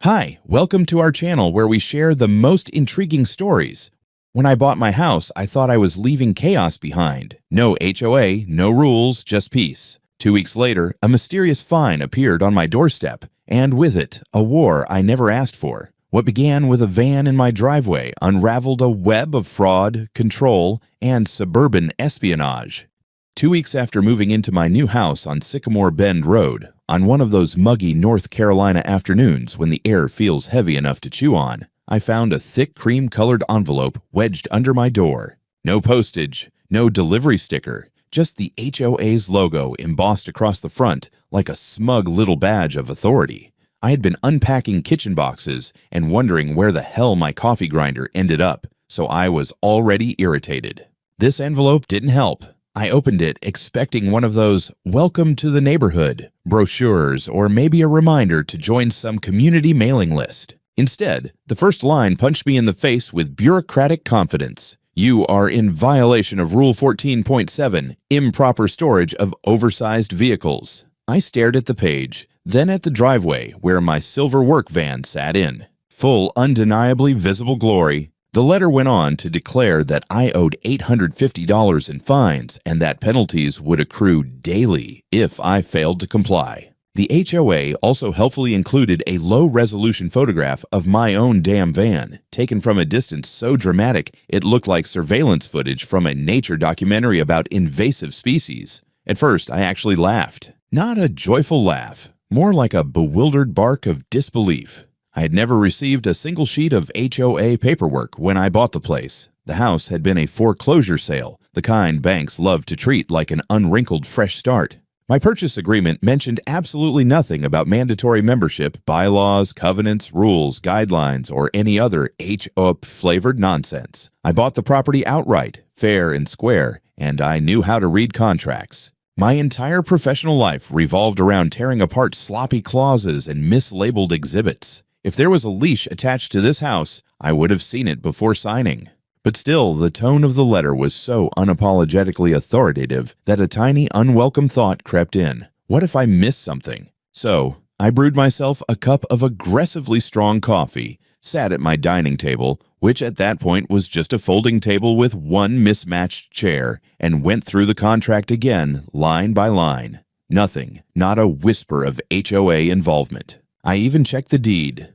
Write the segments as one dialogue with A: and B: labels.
A: Hi, welcome to our channel where we share the most intriguing stories. When I bought my house, I thought I was leaving chaos behind. No HOA, no rules, just peace. 2 weeks later, a mysterious fine appeared on my doorstep, and with it, a war I never asked for. What began with a van in my driveway unraveled a web of fraud, control, and suburban espionage. 2 weeks after moving into my new house on Sycamore Bend Road, on one of those muggy North Carolina afternoons when the air feels heavy enough to chew on, I found a thick cream-colored envelope wedged under my door. No postage, no delivery sticker, just the HOA's logo embossed across the front like a smug little badge of authority. I had been unpacking kitchen boxes and wondering where the hell my coffee grinder ended up, so I was already irritated. This envelope didn't help. I opened it expecting one of those "Welcome to the Neighborhood" brochures or maybe a reminder to join some community mailing list. Instead, the first line punched me in the face with bureaucratic confidence. You are in violation of Rule 14.7, improper storage of oversized vehicles. I stared at the page, then at the driveway where my silver work van sat in. Full undeniably visible glory. The letter went on to declare that I owed $850 in fines and that penalties would accrue daily if I failed to comply. The HOA also helpfully included a low-resolution photograph of my own damn van, taken from a distance so dramatic it looked like surveillance footage from a nature documentary about invasive species. At first, I actually laughed. Not a joyful laugh, more like a bewildered bark of disbelief. I had never received a single sheet of HOA paperwork when I bought the place. The house had been a foreclosure sale, the kind banks love to treat like an unwrinkled fresh start. My purchase agreement mentioned absolutely nothing about mandatory membership, bylaws, covenants, rules, guidelines, or any other HOA-flavored nonsense. I bought the property outright, fair and square, and I knew how to read contracts. My entire professional life revolved around tearing apart sloppy clauses and mislabeled exhibits. If there was a leash attached to this house, I would have seen it before signing. But still, the tone of the letter was so unapologetically authoritative that a tiny unwelcome thought crept in. What if I missed something? So, I brewed myself a cup of aggressively strong coffee, sat at my dining table, which at that point was just a folding table with one mismatched chair, and went through the contract again, line by line. Nothing, not a whisper of HOA involvement. I even checked the deed.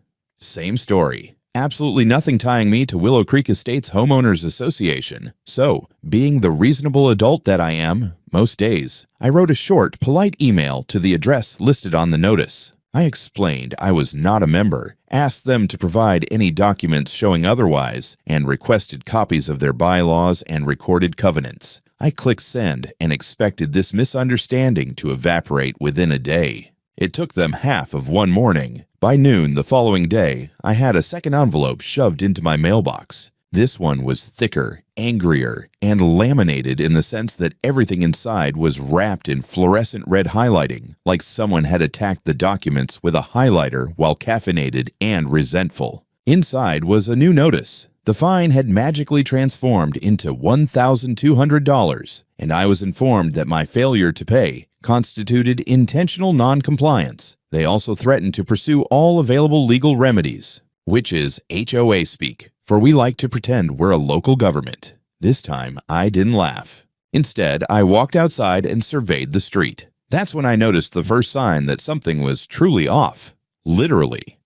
A: Same story. Absolutely nothing tying me to Willow Creek Estates Homeowners Association. So, being the reasonable adult that I am, most days, I wrote a short, polite email to the address listed on the notice. I explained I was not a member, asked them to provide any documents showing otherwise, and requested copies of their bylaws and recorded covenants. I clicked send and expected this misunderstanding to evaporate within a day. It took them half of one morning. By noon the following day, I had a second envelope shoved into my mailbox. This one was thicker, angrier, and laminated in the sense that everything inside was wrapped in fluorescent red highlighting, like someone had attacked the documents with a highlighter while caffeinated and resentful. Inside was a new notice. The fine had magically transformed into $1,200, and I was informed that my failure to pay constituted intentional non-compliance. They also threatened to pursue all available legal remedies, which is HOA speak, for we like to pretend we're a local government. This time, I didn't laugh. Instead, I walked outside and surveyed the street. That's when I noticed the first sign that something was truly off. Literally.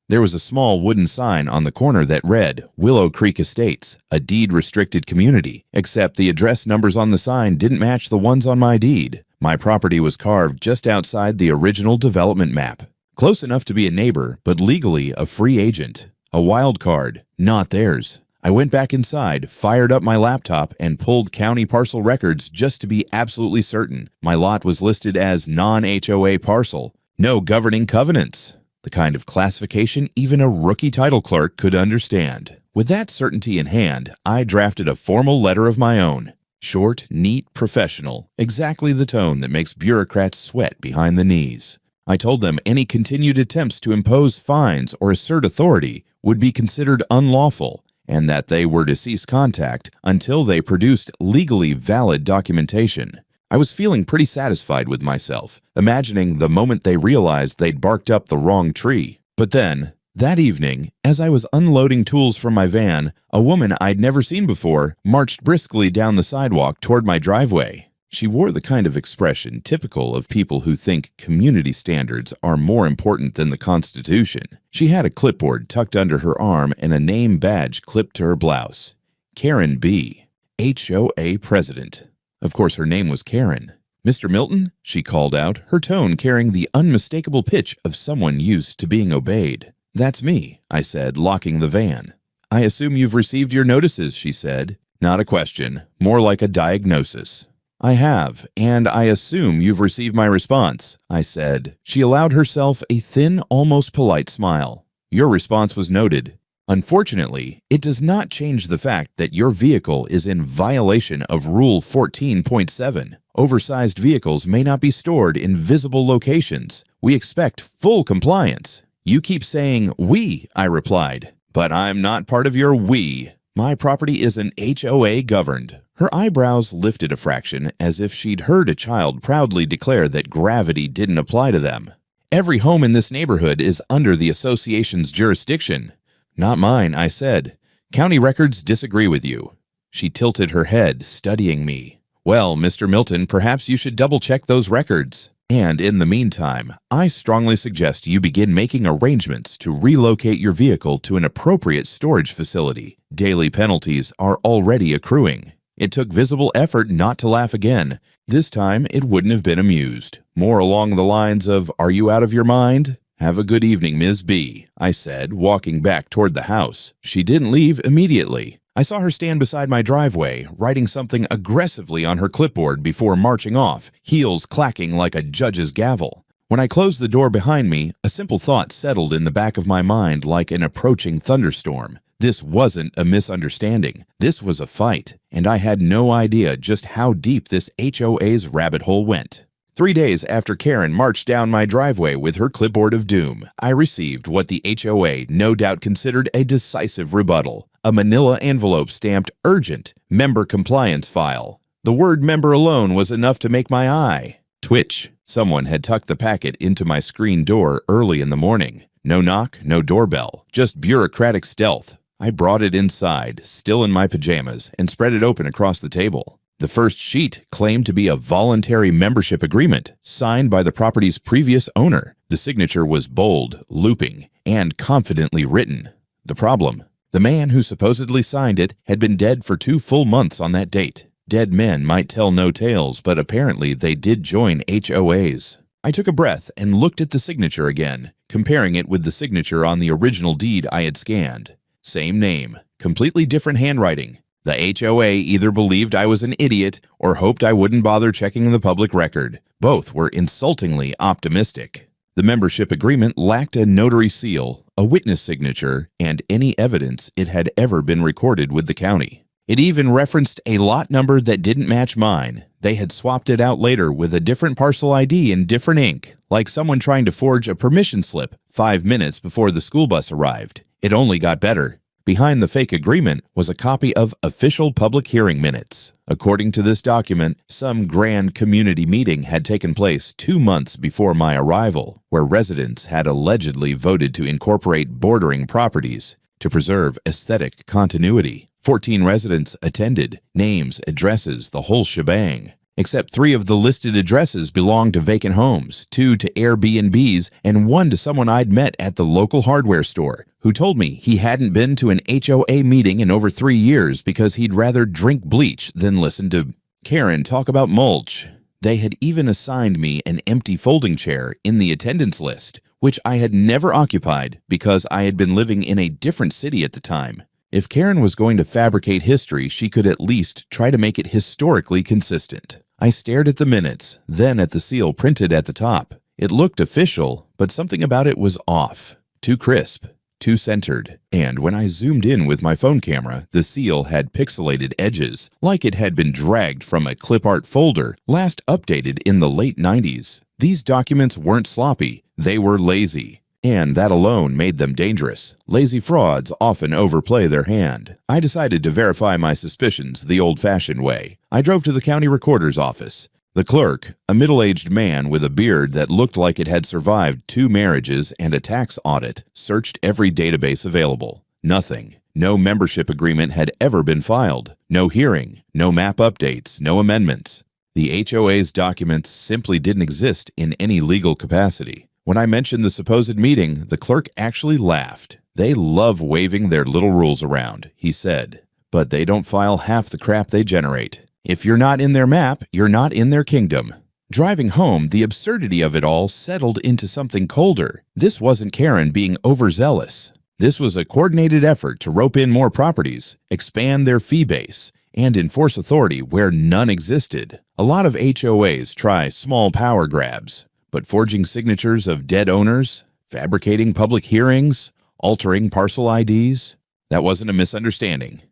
A: There was a small wooden sign on the corner that read, Willow Creek Estates, a deed-restricted community, except the address numbers on the sign didn't match the ones on my deed. My property was carved just outside the original development map. Close enough to be a neighbor, but legally a free agent. A wild card, not theirs. I went back inside, fired up my laptop, and pulled county parcel records just to be absolutely certain. My lot was listed as non-HOA parcel. No governing covenants. The kind of classification even a rookie title clerk could understand. With that certainty in hand, I drafted a formal letter of my own. Short, neat, professional, exactly the tone that makes bureaucrats sweat behind the knees. I told them any continued attempts to impose fines or assert authority would be considered unlawful, and that they were to cease contact until they produced legally valid documentation. I was feeling pretty satisfied with myself, imagining the moment they realized they'd barked up the wrong tree. But then, That evening, as I was unloading tools from my van, a woman I'd never seen before marched briskly down the sidewalk toward my driveway. She wore the kind of expression typical of people who think community standards are more important than the Constitution. She had a clipboard tucked under her arm and a name badge clipped to her blouse. Karen B., HOA president. Of course, her name was Karen. "Mr. Milton?" she called out, her tone carrying the unmistakable pitch of someone used to being obeyed. "That's me," I said, locking the van. "I assume you've received your notices," she said. Not a question, more like a diagnosis. "I have, and I assume you've received my response," I said. She allowed herself a thin, almost polite smile. "Your response was noted. Unfortunately, it does not change the fact that your vehicle is in violation of Rule 14.7. Oversized vehicles may not be stored in visible locations. We expect full compliance." "You keep saying we," I replied. "But I'm not part of your we. My property isn't HOA governed." Her eyebrows lifted a fraction as if she'd heard a child proudly declare that gravity didn't apply to them. "Every home in this neighborhood is under the association's jurisdiction." "Not mine," I said. "County records disagree with you." She tilted her head, studying me. "Well, Mr. Milton, perhaps you should double-check those records. And in the meantime, I strongly suggest you begin making arrangements to relocate your vehicle to an appropriate storage facility. Daily penalties are already accruing." It took visible effort not to laugh again. This time, it wouldn't have been amused. More along the lines of, "Are you out of your mind?" "Have a good evening, Ms. B.," I said, walking back toward the house. She didn't leave immediately. I saw her stand beside my driveway, writing something aggressively on her clipboard before marching off, heels clacking like a judge's gavel. When I closed the door behind me, a simple thought settled in the back of my mind like an approaching thunderstorm. This wasn't a misunderstanding. This was a fight, and I had no idea just how deep this HOA's rabbit hole went. 3 days after Karen marched down my driveway with her clipboard of doom, I received what the HOA no doubt considered a decisive rebuttal. A manila envelope stamped urgent member compliance file. The word member alone was enough to make my eye twitch. Someone had tucked the packet into my screen door early in the morning. No knock, no doorbell, just bureaucratic stealth. I brought it inside, still in my pajamas, and spread it open across the table. The first sheet claimed to be a voluntary membership agreement signed by the property's previous owner. The signature was bold, looping, and confidently written. The problem: the man who supposedly signed it had been dead for 2 full months on that date. Dead men might tell no tales, but apparently they did join HOAs. I took a breath and looked at the signature again, comparing it with the signature on the original deed I had scanned. Same name, completely different handwriting. The HOA either believed I was an idiot or hoped I wouldn't bother checking the public record. Both were insultingly optimistic. The membership agreement lacked a notary seal, a witness signature, and any evidence it had ever been recorded with the county. It even referenced a lot number that didn't match mine. They had swapped it out later with a different parcel ID in different ink, like someone trying to forge a permission slip 5 minutes before the school bus arrived. It only got better. Behind the fake agreement was a copy of official public hearing minutes. According to this document, some grand community meeting had taken place 2 months before my arrival, where residents had allegedly voted to incorporate bordering properties to preserve aesthetic continuity. 14 residents attended, names, addresses, the whole shebang. Except 3 of the listed addresses belonged to vacant homes, 2 to Airbnbs, and 1 to someone I'd met at the local hardware store, who told me he hadn't been to an HOA meeting in over 3 years because he'd rather drink bleach than listen to Karen talk about mulch. They had even assigned me an empty folding chair in the attendance list, which I had never occupied because I had been living in a different city at the time. If Karen was going to fabricate history, she could at least try to make it historically consistent. I stared at the minutes, then at the seal printed at the top. It looked official, but something about it was off. Too crisp, too centered. And when I zoomed in with my phone camera, the seal had pixelated edges, like it had been dragged from a clip art folder, last updated in the late 90s. These documents weren't sloppy, they were lazy. And that alone made them dangerous. Lazy frauds often overplay their hand. I decided to verify my suspicions the old-fashioned way. I drove to the county recorder's office. The clerk, a middle-aged man with a beard that looked like it had survived 2 marriages and a tax audit, searched every database available. Nothing. No membership agreement had ever been filed. No hearing. No map updates. No amendments. The HOA's documents simply didn't exist in any legal capacity. When I mentioned the supposed meeting, the clerk actually laughed. "They love waving their little rules around," he said. "But they don't file half the crap they generate. If you're not in their map, you're not in their kingdom." Driving home, the absurdity of it all settled into something colder. This wasn't Karen being overzealous. This was a coordinated effort to rope in more properties, expand their fee base, and enforce authority where none existed. A lot of HOAs try small power grabs, but forging signatures of dead owners, fabricating public hearings, altering parcel IDs, that wasn't a misunderstanding.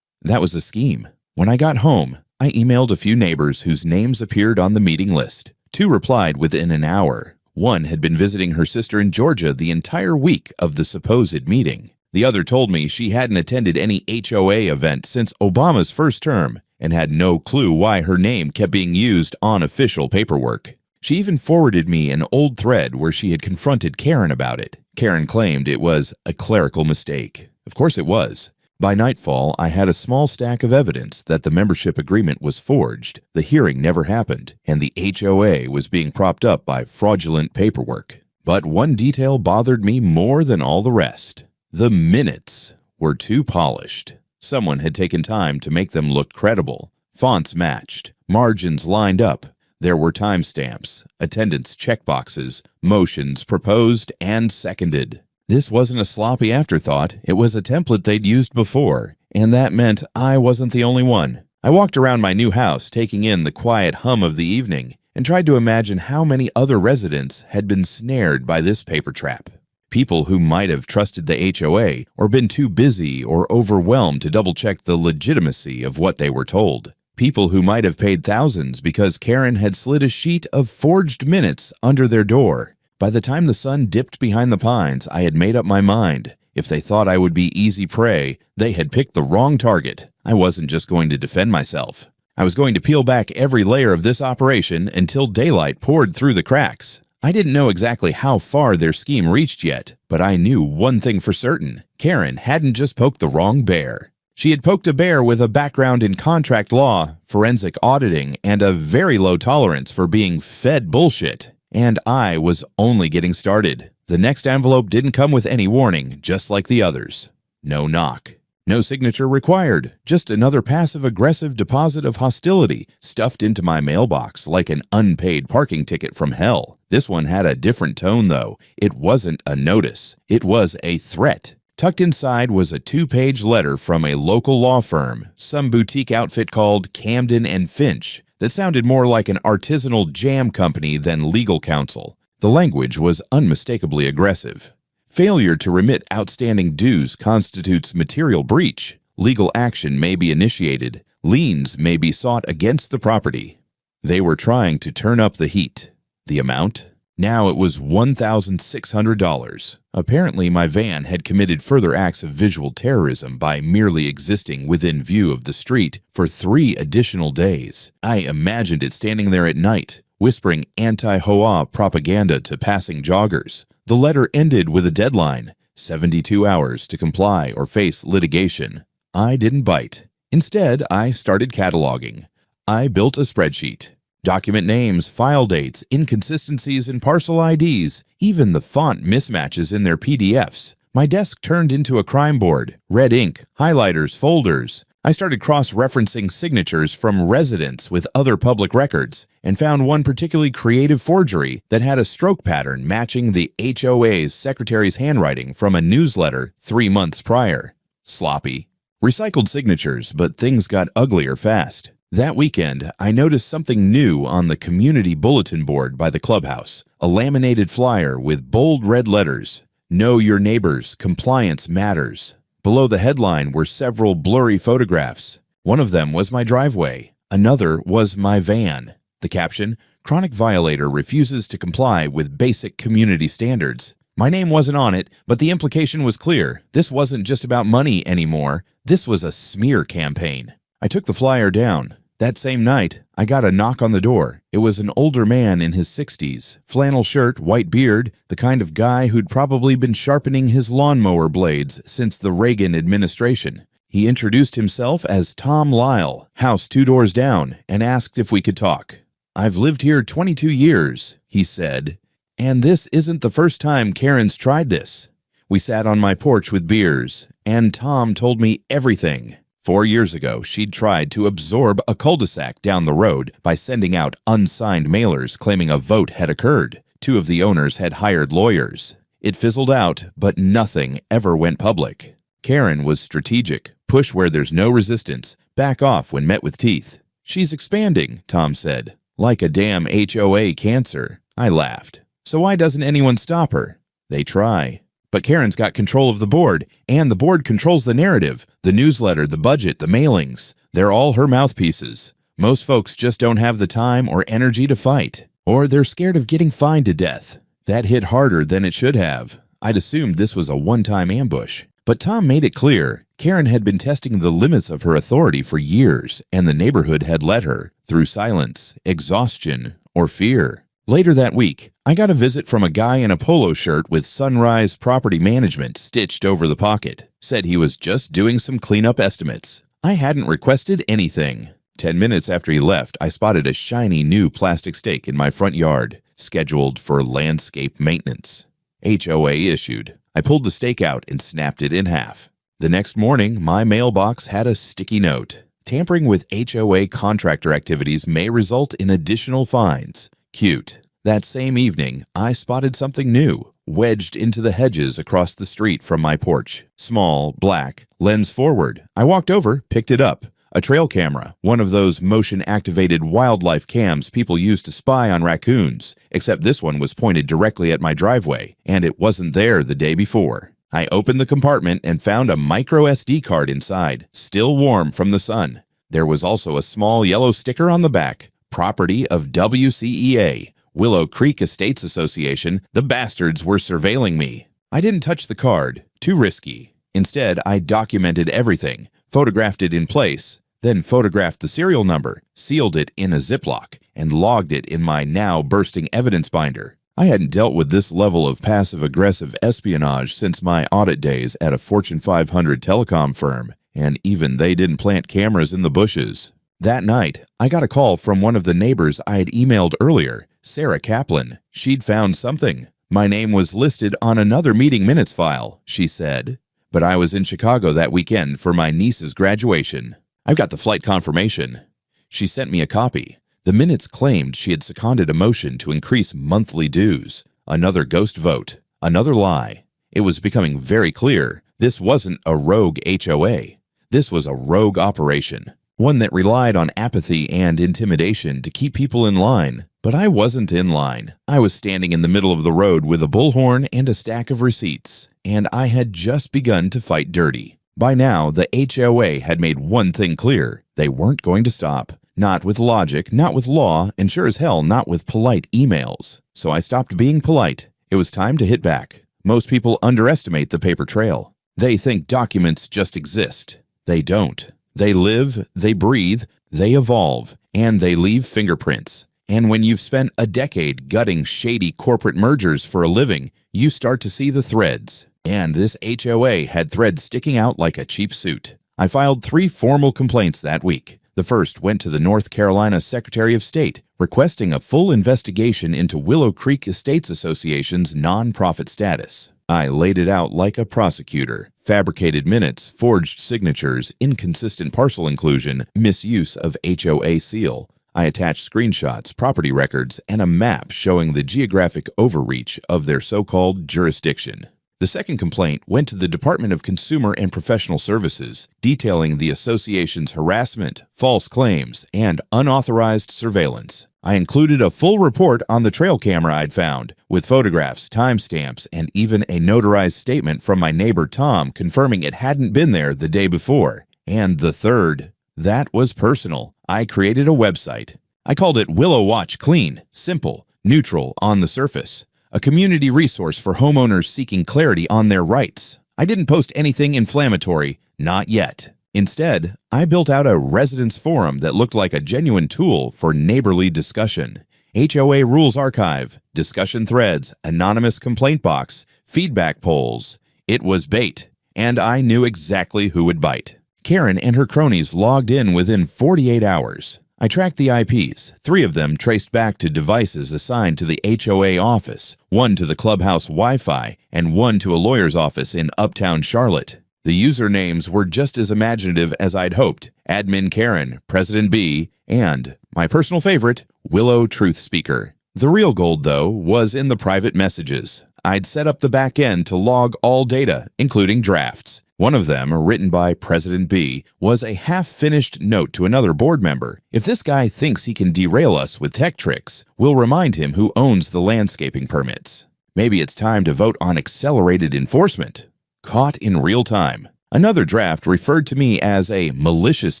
A: That was a scheme. When I got home, I emailed a few neighbors whose names appeared on the meeting list. 2 replied within an hour. One had been visiting her sister in Georgia the entire week of the supposed meeting. The other told me she hadn't attended any HOA event since Obama's first term and had no clue why her name kept being used on official paperwork. She even forwarded me an old thread where she had confronted Karen about it. Karen claimed it was a clerical mistake. Of course it was. By nightfall, I had a small stack of evidence that the membership agreement was forged, the hearing never happened, and the HOA was being propped up by fraudulent paperwork. But one detail bothered me more than all the rest. The minutes were too polished. Someone had taken time to make them look credible. Fonts matched, margins lined up. There were timestamps, attendance checkboxes, motions proposed and seconded. This wasn't a sloppy afterthought, it was a template they'd used before, and that meant I wasn't the only one. I walked around my new house, taking in the quiet hum of the evening, and tried to imagine how many other residents had been snared by this paper trap. People who might have trusted the HOA or been too busy or overwhelmed to double-check the legitimacy of what they were told. People who might have paid thousands because Karen had slid a sheet of forged minutes under their door. By the time the sun dipped behind the pines, I had made up my mind. If they thought I would be easy prey, they had picked the wrong target. I wasn't just going to defend myself. I was going to peel back every layer of this operation until daylight poured through the cracks. I didn't know exactly how far their scheme reached yet, but I knew one thing for certain. Karen hadn't just poked the wrong bear. She had poked a bear with a background in contract law, forensic auditing, and a very low tolerance for being fed bullshit. And I was only getting started. The next envelope didn't come with any warning, just like the others. No knock. No signature required. Just another passive-aggressive deposit of hostility stuffed into my mailbox like an unpaid parking ticket from hell. This one had a different tone, though. It wasn't a notice. It was a threat. Tucked inside was a 2-page letter from a local law firm, some boutique outfit called Camden and Finch, that sounded more like an artisanal jam company than legal counsel. The language was unmistakably aggressive. Failure to remit outstanding dues constitutes material breach. Legal action may be initiated. Liens may be sought against the property. They were trying to turn up the heat. The amount? Now it was $1,600. Apparently, my van had committed further acts of visual terrorism by merely existing within view of the street for 3 additional days. I imagined it standing there at night, whispering anti-HOA propaganda to passing joggers. The letter ended with a deadline, 72 hours to comply or face litigation. I didn't bite. Instead, I started cataloging. I built a spreadsheet. Document names, file dates, inconsistencies in parcel IDs, even the font mismatches in their PDFs. My desk turned into a crime board. Red ink, highlighters, folders. I started cross-referencing signatures from residents with other public records and found one particularly creative forgery that had a stroke pattern matching the HOA's secretary's handwriting from a newsletter 3 months prior. Sloppy. Recycled signatures, but things got uglier fast. That weekend, I noticed something new on the community bulletin board by the clubhouse, a laminated flyer with bold red letters, "Know your neighbors, compliance matters." Below the headline were several blurry photographs. One of them was my driveway. Another was my van. The caption, "Chronic violator refuses to comply with basic community standards." My name wasn't on it, but the implication was clear. This wasn't just about money anymore. This was a smear campaign. I took the flyer down. That same night, I got a knock on the door. It was an older man in his 60s, flannel shirt, white beard, the kind of guy who'd probably been sharpening his lawnmower blades since the Reagan administration. He introduced himself as Tom Lyle, house 2 doors down, and asked if we could talk. "I've lived here 22 years, he said, and this isn't the first time Karen's tried this." We sat on my porch with beers, and Tom told me everything. 4 years ago, she'd tried to absorb a cul-de-sac down the road by sending out unsigned mailers claiming a vote had occurred. 2 of the owners had hired lawyers. It fizzled out, but nothing ever went public. Karen was strategic, push where there's no resistance, back off when met with teeth. "She's expanding," Tom said. "Like a damn HOA cancer." I laughed. "So why doesn't anyone stop her?" "They try. But Karen's got control of the board, and the board controls the narrative, the newsletter, the budget, the mailings. They're all her mouthpieces. Most folks just don't have the time or energy to fight, or they're scared of getting fined to death." That hit harder than it should have. I'd assumed this was a one-time ambush. But Tom made it clear Karen had been testing the limits of her authority for years, and the neighborhood had let her, through silence, exhaustion, or fear. Later that week, I got a visit from a guy in a polo shirt with Sunrise Property Management stitched over the pocket. Said he was just doing some cleanup estimates. I hadn't requested anything. 10 minutes after he left, I spotted a shiny new plastic stake in my front yard, scheduled for landscape maintenance. HOA issued. I pulled the stake out and snapped it in half. The next morning, my mailbox had a sticky note. "Tampering with HOA contractor activities may result in additional fines. Cute." That same evening, I spotted something new, wedged into the hedges across the street from my porch. Small, black, lens forward. I walked over, picked it up. A trail camera, one of those motion-activated wildlife cams people use to spy on raccoons, except this one was pointed directly at my driveway, and it wasn't there the day before. I opened the compartment and found a micro SD card inside, still warm from the sun. There was also a small yellow sticker on the back. Property of WCEA, Willow Creek Estates Association. The bastards were surveilling me. I didn't touch the card. Too risky. Instead, I documented everything, photographed it in place, then photographed the serial number, sealed it in a Ziploc, and logged it in my now bursting evidence binder. I hadn't dealt with this level of passive-aggressive espionage since my audit days at a Fortune 500 telecom firm, and even they didn't plant cameras in the bushes. That night, I got a call from one of the neighbors I had emailed earlier, Sarah Kaplan. She'd found something. My name was listed on another meeting minutes file, she said. But I was in Chicago that weekend for my niece's graduation. I've got the flight confirmation. She sent me a copy. The minutes claimed she had seconded a motion to increase monthly dues. Another ghost vote. Another lie. It was becoming very clear this wasn't a rogue HOA. This was a rogue operation. One that relied on apathy and intimidation to keep people in line. But I wasn't in line. I was standing in the middle of the road with a bullhorn and a stack of receipts, and I had just begun to fight dirty. By now, the HOA had made one thing clear. They weren't going to stop. Not with logic, not with law, and sure as hell not with polite emails. So I stopped being polite. It was time to hit back. Most people underestimate the paper trail. They think documents just exist. They don't. They live, they breathe, they evolve, and they leave fingerprints. And when you've spent a decade gutting shady corporate mergers for a living, you start to see the threads. And this HOA had threads sticking out like a cheap suit. I filed 3 formal complaints that week. The first went to the North Carolina Secretary of State, requesting a full investigation into Willow Creek Estates Association's nonprofit status. I laid it out like a prosecutor. Fabricated minutes, forged signatures, inconsistent parcel inclusion, misuse of HOA seal. I attached screenshots, property records, and a map showing the geographic overreach of their so-called jurisdiction. The second complaint went to the Department of Consumer and Professional Services, detailing the association's harassment, false claims, and unauthorized surveillance. I included a full report on the trail camera I'd found, with photographs, timestamps, and even a notarized statement from my neighbor Tom confirming it hadn't been there the day before. And the third, that was personal. I created a website. I called it Willow Watch Clean, simple, neutral on the surface. A community resource for homeowners seeking clarity on their rights. I didn't post anything inflammatory, not yet. Instead, I built out a residence forum that looked like a genuine tool for neighborly discussion. HOA rules archive, discussion threads, anonymous complaint box, feedback polls. It was bait, and I knew exactly who would bite. Karen and her cronies logged in within 48 hours. I tracked the IPs, 3 of them traced back to devices assigned to the HOA office, 1 to the clubhouse Wi-Fi, and 1 to a lawyer's office in uptown Charlotte. The usernames were just as imaginative as I'd hoped: Admin Karen, President B, and, my personal favorite, Willow Truth Speaker. The real gold, though, was in the private messages. I'd set up the back end to log all data, including drafts. One of them, written by President B, was a half-finished note to another board member. If this guy thinks he can derail us with tech tricks, we'll remind him who owns the landscaping permits. Maybe it's time to vote on accelerated enforcement. Caught in real time. Another draft referred to me as a malicious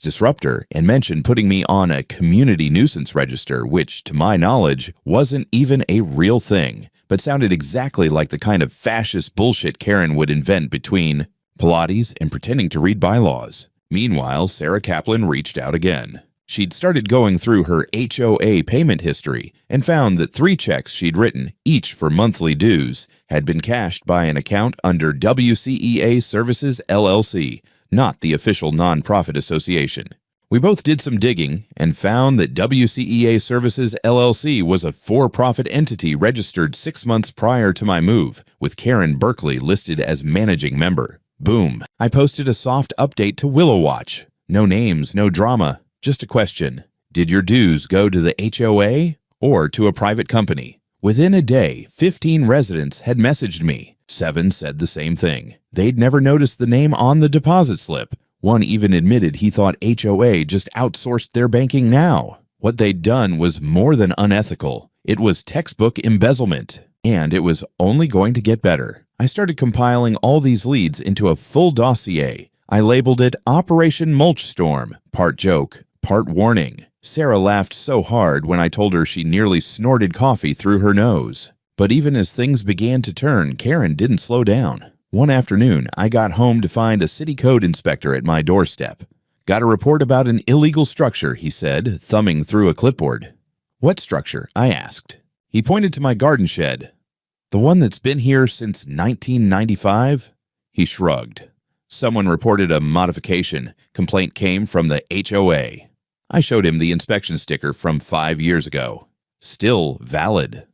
A: disruptor and mentioned putting me on a community nuisance register, which, to my knowledge, wasn't even a real thing, but sounded exactly like the kind of fascist bullshit Karen would invent between Pilates and pretending to read bylaws. Meanwhile, Sarah Kaplan reached out again. She'd started going through her HOA payment history and found that 3 checks she'd written, each for monthly dues, had been cashed by an account under WCEA Services LLC, not the official nonprofit association. We both did some digging and found that WCEA Services LLC was a for-profit entity registered 6 months prior to my move, with Karen Berkeley listed as managing member. Boom. I posted a soft update to Willow Watch. No names, no drama. Just a question. Did your dues go to the HOA or to a private company? Within a day, 15 residents had messaged me. 7 said the same thing. They'd never noticed the name on the deposit slip. One even admitted he thought HOA just outsourced their banking now. What they'd done was more than unethical. It was textbook embezzlement, and it was only going to get better. I started compiling all these leads into a full dossier. I labeled it Operation Mulch Storm, part joke, part warning. Sarah laughed so hard when I told her she nearly snorted coffee through her nose. But even as things began to turn, Karen didn't slow down. One afternoon, I got home to find a city code inspector at my doorstep. Got a report about an illegal structure, he said, thumbing through a clipboard. What structure? I asked. He pointed to my garden shed. The one that's been here since 1995? He shrugged. Someone reported a modification. Complaint came from the HOA. I showed him the inspection sticker from 5 years ago. Still valid.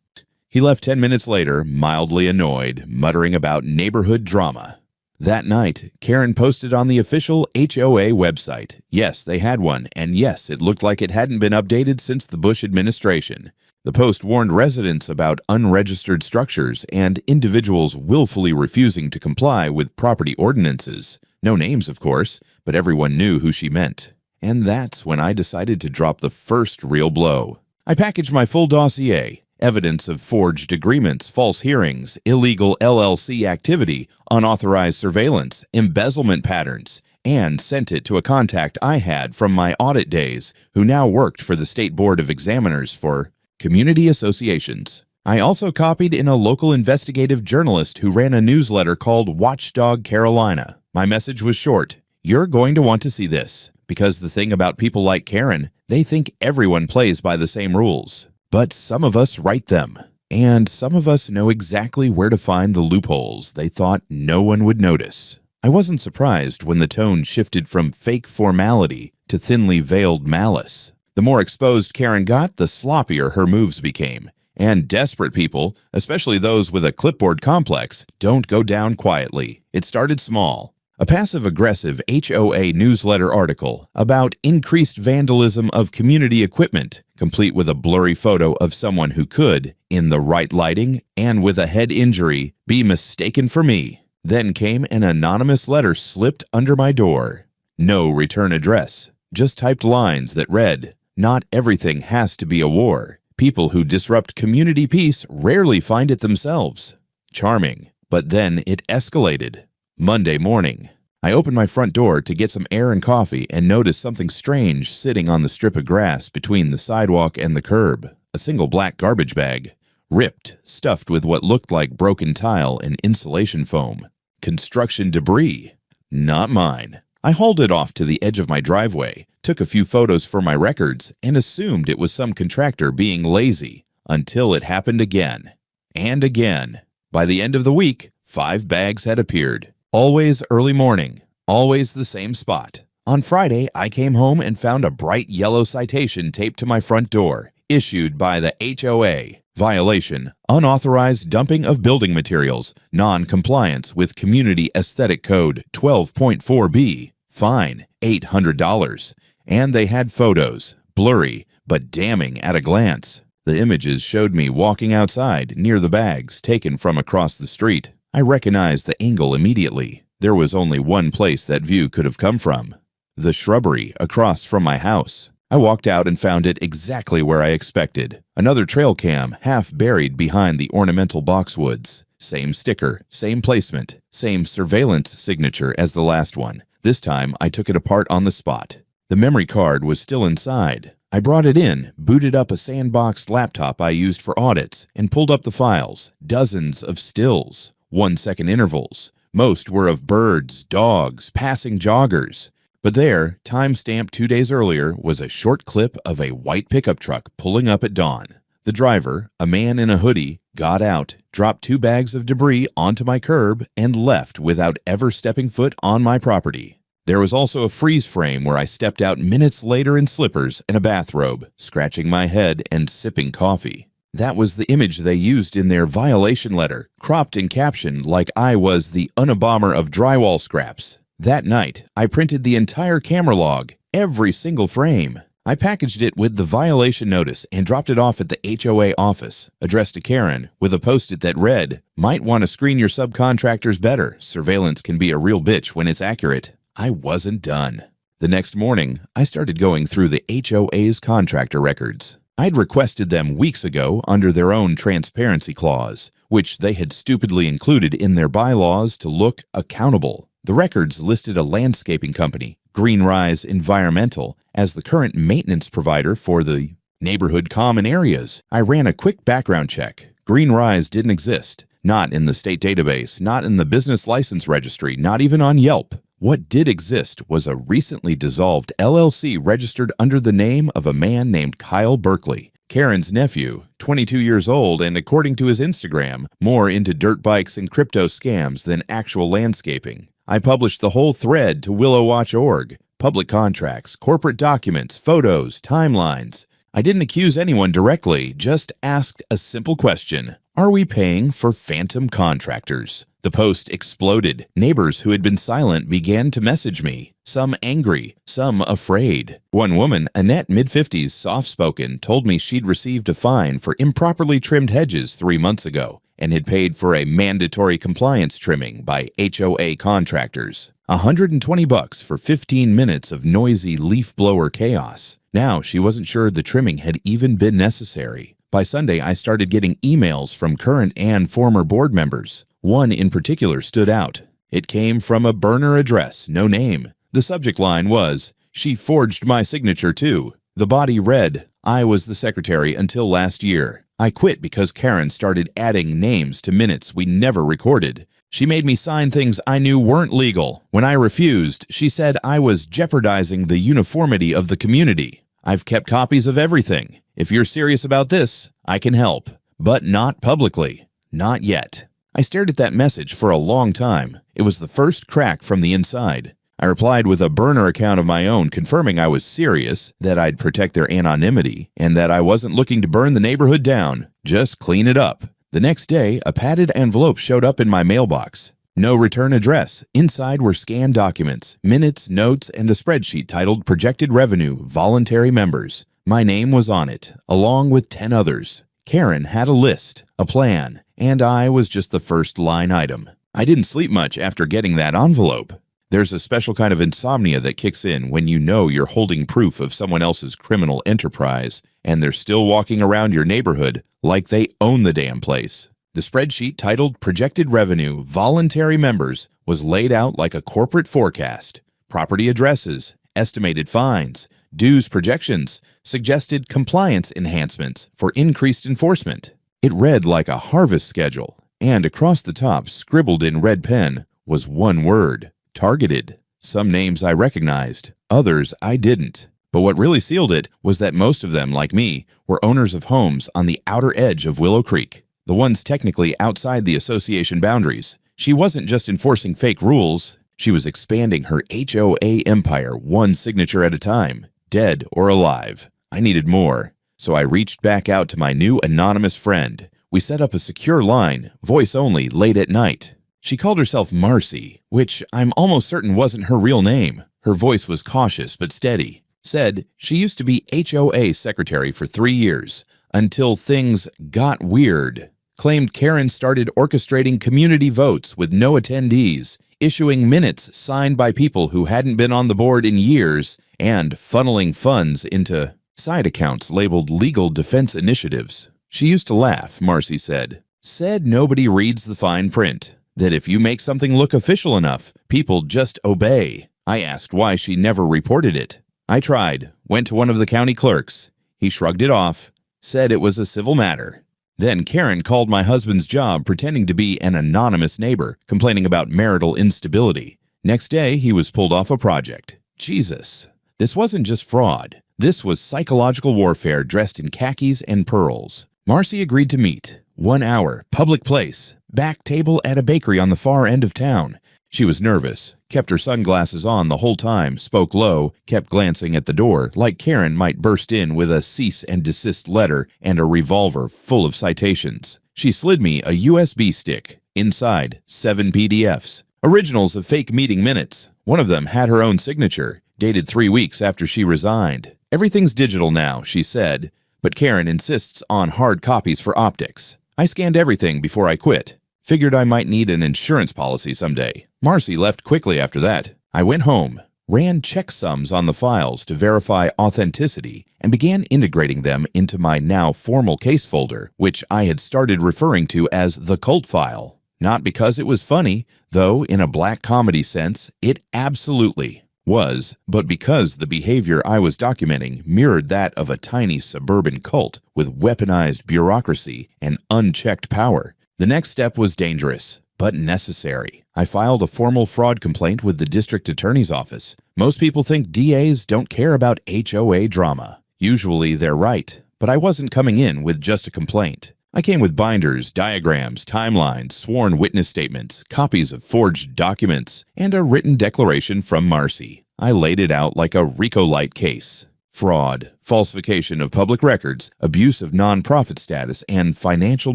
A: He left 10 minutes later, mildly annoyed, muttering about neighborhood drama. That night, Karen posted on the official HOA website. Yes, they had one, and yes, it looked like it hadn't been updated since the Bush administration. The post warned residents about unregistered structures and individuals willfully refusing to comply with property ordinances. No names, of course, but everyone knew who she meant. And that's when I decided to drop the first real blow. I packaged my full dossier, evidence of forged agreements, false hearings, illegal LLC activity, unauthorized surveillance, embezzlement patterns, and sent it to a contact I had from my audit days who now worked for the State Board of Examiners for community associations. I also copied in a local investigative journalist who ran a newsletter called Watchdog Carolina. My message was short. You're going to want to see this, because the thing about people like Karen, they think everyone plays by the same rules. But some of us write them, and some of us know exactly where to find the loopholes they thought no one would notice. I wasn't surprised when the tone shifted from fake formality to thinly veiled malice. The more exposed Karen got, the sloppier her moves became. And desperate people, especially those with a clipboard complex, don't go down quietly. It started small. A passive-aggressive HOA newsletter article about increased vandalism of community equipment, complete with a blurry photo of someone who could, in the right lighting and with a head injury, be mistaken for me. Then came an anonymous letter slipped under my door. No return address, just typed lines that read, "Not everything has to be a war. People who disrupt community peace rarely find it themselves." Charming, but then it escalated. Monday morning, I opened my front door to get some air and coffee and noticed something strange sitting on the strip of grass between the sidewalk and the curb. A single black garbage bag, ripped, stuffed with what looked like broken tile and insulation foam. Construction debris. Not mine. I hauled it off to the edge of my driveway, took a few photos for my records, and assumed it was some contractor being lazy, until it happened again. And again. By the end of the week, 5 bags had appeared. Always early morning, always the same spot. On Friday, I came home and found a bright yellow citation taped to my front door, issued by the HOA. Violation: unauthorized dumping of building materials, non-compliance with Community Aesthetic Code 12.4b. Fine, $800. And they had photos, blurry but damning at a glance. The images showed me walking outside near the bags taken from across the street. I recognized the angle immediately. There was only one place that view could have come from: the shrubbery across from my house. I walked out and found it exactly where I expected. Another trail cam half buried behind the ornamental boxwoods. Same sticker, same placement, same surveillance signature as the last one. This time I took it apart on the spot. The memory card was still inside. I brought it in, booted up a sandboxed laptop I used for audits, and pulled up the files. Dozens of stills, 1-second intervals. Most were of birds, dogs, passing joggers. But there, time-stamped 2 days earlier, was a short clip of a white pickup truck pulling up at dawn. The driver, a man in a hoodie, got out, dropped 2 bags of debris onto my curb, and left without ever stepping foot on my property. There was also a freeze frame where I stepped out minutes later in slippers and a bathrobe, scratching my head and sipping coffee. That was the image they used in their violation letter, cropped and captioned like I was the Unabomber of drywall scraps. That night, I printed the entire camera log, every single frame. I packaged it with the violation notice and dropped it off at the HOA office, addressed to Karen, with a post-it that read, "Might want to screen your subcontractors better. Surveillance can be a real bitch when it's accurate." I wasn't done. The next morning, I started going through the HOA's contractor records. I'd requested them weeks ago under their own transparency clause, which they had stupidly included in their bylaws to look accountable. The records listed a landscaping company, Greenrise Environmental, as the current maintenance provider for the neighborhood common areas. I ran a quick background check. Greenrise didn't exist. Not in the state database, not in the business license registry, not even on Yelp. What did exist was a recently dissolved LLC registered under the name of a man named Kyle Berkeley, Karen's nephew, 22 years old, and according to his Instagram, more into dirt bikes and crypto scams than actual landscaping. I published the whole thread to willowwatch.org. Public contracts, corporate documents, photos, timelines. I didn't accuse anyone directly, just asked a simple question. Are we paying for phantom contractors? The post exploded. Neighbors who had been silent began to message me, some angry, some afraid. One woman, Annette, mid-50s, soft-spoken, told me she'd received a fine for improperly trimmed hedges 3 months ago and had paid for a mandatory compliance trimming by HOA contractors. $120 for 15 minutes of noisy leaf blower chaos. Now she wasn't sure the trimming had even been necessary. By Sunday, I started getting emails from current and former board members. One in particular stood out. It came from a burner address, no name. The subject line was, "She forged my signature too." The body read, "I was the secretary until last year. I quit because Karen started adding names to minutes we never recorded. She made me sign things I knew weren't legal. When I refused, she said I was jeopardizing the uniformity of the community. I've kept copies of everything. If you're serious about this, I can help. But not publicly. Not yet." I stared at that message for a long time. It was the first crack from the inside. I replied with a burner account of my own, confirming I was serious, that I'd protect their anonymity, and that I wasn't looking to burn the neighborhood down, just clean it up. The next day, a padded envelope showed up in my mailbox. No return address. Inside were scanned documents, minutes, notes, and a spreadsheet titled Projected Revenue, Voluntary Members. My name was on it, along with 10 others. Karen had a list, a plan, and I was just the first line item. I didn't sleep much after getting that envelope. There's a special kind of insomnia that kicks in when you know you're holding proof of someone else's criminal enterprise, and they're still walking around your neighborhood like they own the damn place. The spreadsheet titled Projected Revenue, Voluntary Members was laid out like a corporate forecast. Property addresses, estimated fines, dues projections, suggested compliance enhancements for increased enforcement. It read like a harvest schedule, and across the top, scribbled in red pen, was one word: targeted. Some names I recognized, others I didn't. But what really sealed it was that most of them, like me, were owners of homes on the outer edge of Willow Creek, the ones technically outside the association boundaries. She wasn't just enforcing fake rules, she was expanding her HOA empire one signature at a time, dead or alive. I needed more, so I reached back out to my new anonymous friend. We set up a secure line, voice only, late at night. She called herself Marcy, which I'm almost certain wasn't her real name. Her voice was cautious but steady. Said she used to be HOA secretary for 3 years, until things got weird. Claimed Karen started orchestrating community votes with no attendees, issuing minutes signed by people who hadn't been on the board in years, and funneling funds into side accounts labeled legal defense initiatives. She used to laugh, Marcy said. Said nobody reads the fine print, that if you make something look official enough, people just obey. I asked why she never reported it. I tried, went to one of the county clerks. He shrugged it off, said it was a civil matter. Then Karen called my husband's job pretending to be an anonymous neighbor, complaining about marital instability. Next day, he was pulled off a project. Jesus. This wasn't just fraud. This was psychological warfare dressed in khakis and pearls. Marcy agreed to meet. 1 hour, public place, back table at a bakery on the far end of town. She was nervous, kept her sunglasses on the whole time, spoke low, kept glancing at the door, like Karen might burst in with a cease and desist letter and a revolver full of citations. She slid me a USB stick. Inside, 7 PDFs. Originals of fake meeting minutes. One of them had her own signature, dated 3 weeks after she resigned. Everything's digital now, she said, but Karen insists on hard copies for optics. I scanned everything before I quit. Figured I might need an insurance policy someday. Marcy left quickly after that. I went home, ran checksums on the files to verify authenticity, and began integrating them into my now formal case folder, which I had started referring to as the cult file. Not because it was funny, though in a black comedy sense, it absolutely was, but because the behavior I was documenting mirrored that of a tiny suburban cult with weaponized bureaucracy and unchecked power. The next step was dangerous, but necessary. I filed a formal fraud complaint with the district attorney's office. Most people think DAs don't care about HOA drama. Usually they're right, but I wasn't coming in with just a complaint. I came with binders, diagrams, timelines, sworn witness statements, copies of forged documents, and a written declaration from Marcy. I laid it out like a RICO-light case. Fraud, falsification of public records, abuse of nonprofit status, and financial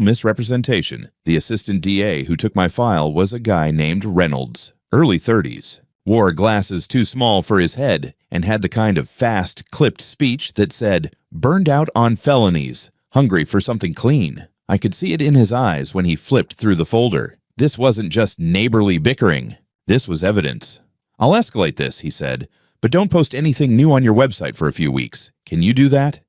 A: misrepresentation. The assistant DA who took my file was a guy named Reynolds, early 30s. Wore glasses too small for his head and had the kind of fast, clipped speech that said, "Burned out on felonies, hungry for something clean." I could see it in his eyes when he flipped through the folder. This wasn't just neighborly bickering. This was evidence. "I'll escalate this," he said, "but don't post anything new on your website for a few weeks. Can you do that?"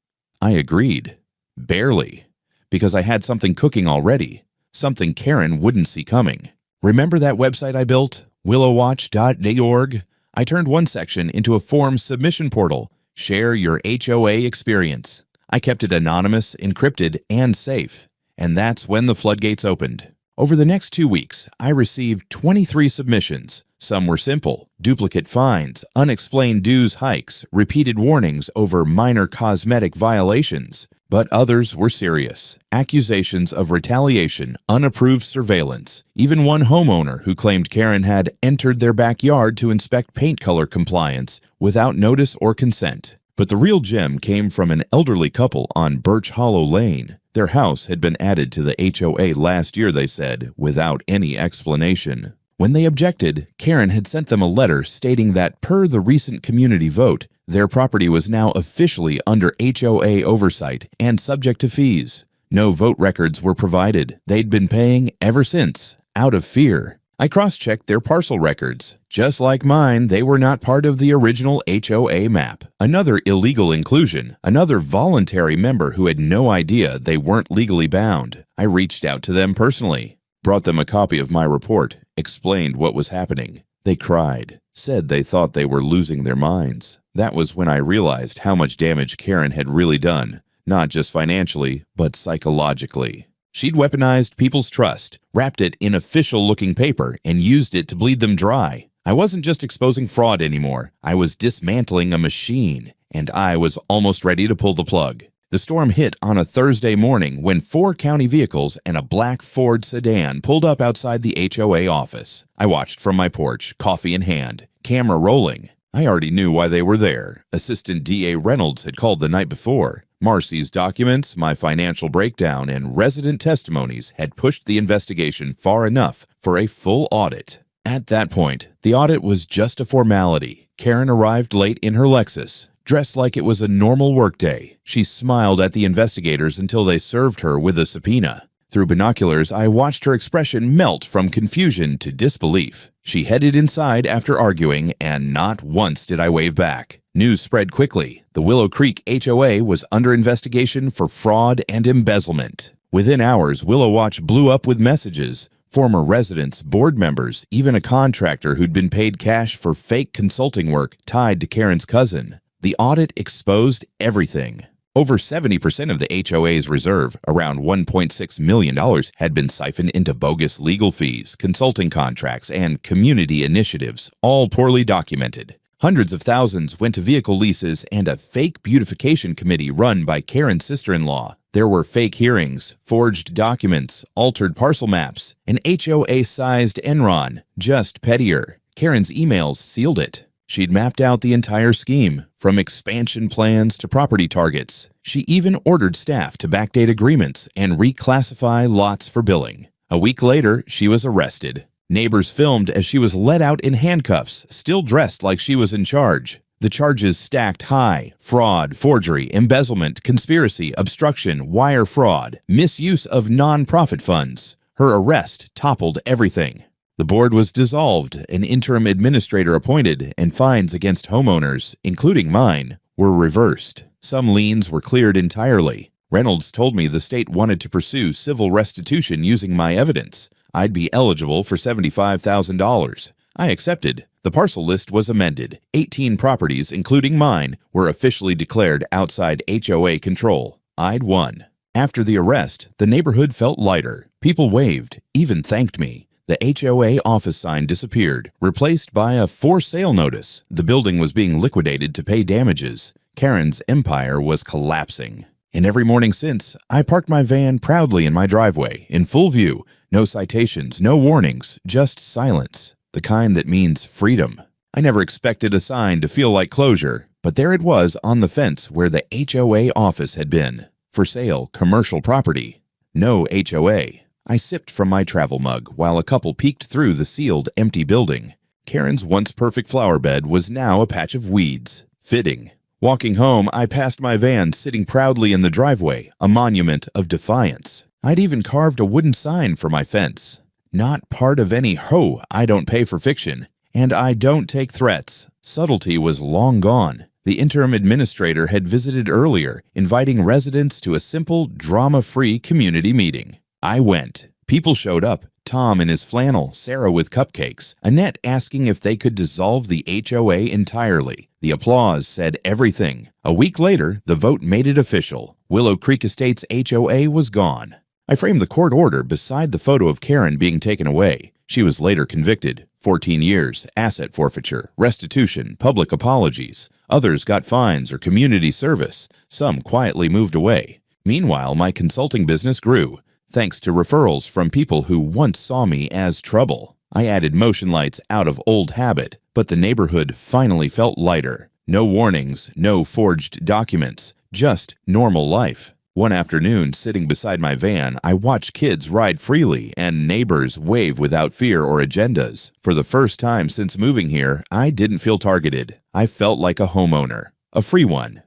A: I agreed. Barely. Because I had something cooking already. Something Karen wouldn't see coming. Remember that website I built? willowwatch.org? I turned one section into a form submission portal. Share your HOA experience. I kept it anonymous, encrypted, and safe. And that's when the floodgates opened. Over the next 2 weeks, I received 23 submissions. Some were simple: duplicate fines, unexplained dues hikes, repeated warnings over minor cosmetic violations. But others were serious. Accusations of retaliation, unapproved surveillance. Even one homeowner who claimed Karen had entered their backyard to inspect paint color compliance without notice or consent. But the real gem came from an elderly couple on Birch Hollow Lane. Their house had been added to the HOA last year, they said, without any explanation. When they objected, Karen had sent them a letter stating that per the recent community vote, their property was now officially under HOA oversight and subject to fees. No vote records were provided. They'd been paying ever since, out of fear. I cross-checked their parcel records. Just like mine, they were not part of the original HOA map. Another illegal inclusion, another voluntary member who had no idea they weren't legally bound. I reached out to them personally, brought them a copy of my report, explained what was happening. They cried, said they thought they were losing their minds. That was when I realized how much damage Karen had really done, not just financially, but psychologically. She'd weaponized people's trust, wrapped it in official-looking paper, and used it to bleed them dry. I wasn't just exposing fraud anymore. I was dismantling a machine, and I was almost ready to pull the plug. The storm hit on a Thursday morning when 4 county vehicles and a black Ford sedan pulled up outside the HOA office. I watched from my porch, coffee in hand, camera rolling. I already knew why they were there. Assistant DA Reynolds had called the night before. Marcy's documents, my financial breakdown, and resident testimonies had pushed the investigation far enough for a full audit. At that point, the audit was just a formality. Karen arrived late in her Lexus, dressed like it was a normal workday. She smiled at the investigators until they served her with a subpoena. Through binoculars, I watched her expression melt from confusion to disbelief. She headed inside after arguing, and not once did I wave back. News spread quickly. The Willow Creek HOA was under investigation for fraud and embezzlement. Within hours, Willow Watch blew up with messages. Former residents, board members, even a contractor who'd been paid cash for fake consulting work tied to Karen's cousin. The audit exposed everything. Over 70% of the HOA's reserve, around $1.6 million, had been siphoned into bogus legal fees, consulting contracts, and community initiatives, all poorly documented. Hundreds of thousands went to vehicle leases and a fake beautification committee run by Karen's sister-in-law. There were fake hearings, forged documents, altered parcel maps, an HOA-sized Enron, just pettier. Karen's emails sealed it. She'd mapped out the entire scheme, from expansion plans to property targets. She even ordered staff to backdate agreements and reclassify lots for billing. A week later, she was arrested. Neighbors filmed as she was let out in handcuffs, still dressed like she was in charge. The charges stacked high: fraud, forgery, embezzlement, conspiracy, obstruction, wire fraud, misuse of nonprofit funds. Her arrest toppled everything. The board was dissolved, an interim administrator appointed, and fines against homeowners, including mine, were reversed. Some liens were cleared entirely. Reynolds told me the state wanted to pursue civil restitution using my evidence. I'd be eligible for $75,000. I accepted. The parcel list was amended. 18 properties, including mine, were officially declared outside HOA control. I'd won. After the arrest, the neighborhood felt lighter. People waved, even thanked me. The HOA office sign disappeared, replaced by a for sale notice. The building was being liquidated to pay damages. Karen's empire was collapsing. And every morning since, I parked my van proudly in my driveway, in full view. No citations, no warnings, just silence. The kind that means freedom. I never expected a sign to feel like closure, but there it was on the fence where the HOA office had been. For sale, commercial property. No HOA. I sipped from my travel mug while a couple peeked through the sealed, empty building. Karen's once perfect flower bed was now a patch of weeds. Fitting. Walking home, I passed my van sitting proudly in the driveway, a monument of defiance. I'd even carved a wooden sign for my fence. Not part of any HOA, I don't pay for fiction. And I don't take threats. Subtlety was long gone. The interim administrator had visited earlier, inviting residents to a simple, drama-free community meeting. I went. People showed up. Tom in his flannel, Sarah with cupcakes, Annette asking if they could dissolve the HOA entirely. The applause said everything. A week later, the vote made it official. Willow Creek Estates HOA was gone. I framed the court order beside the photo of Karen being taken away. She was later convicted. 14 years, asset forfeiture, restitution, public apologies. Others got fines or community service. Some quietly moved away. Meanwhile, my consulting business grew. Thanks to referrals from people who once saw me as trouble. I added motion lights out of old habit, but the neighborhood finally felt lighter. No warnings, no forged documents, just normal life. One afternoon, sitting beside my van, I watched kids ride freely and neighbors wave without fear or agendas. For the first time since moving here, I didn't feel targeted. I felt like a homeowner, a free one.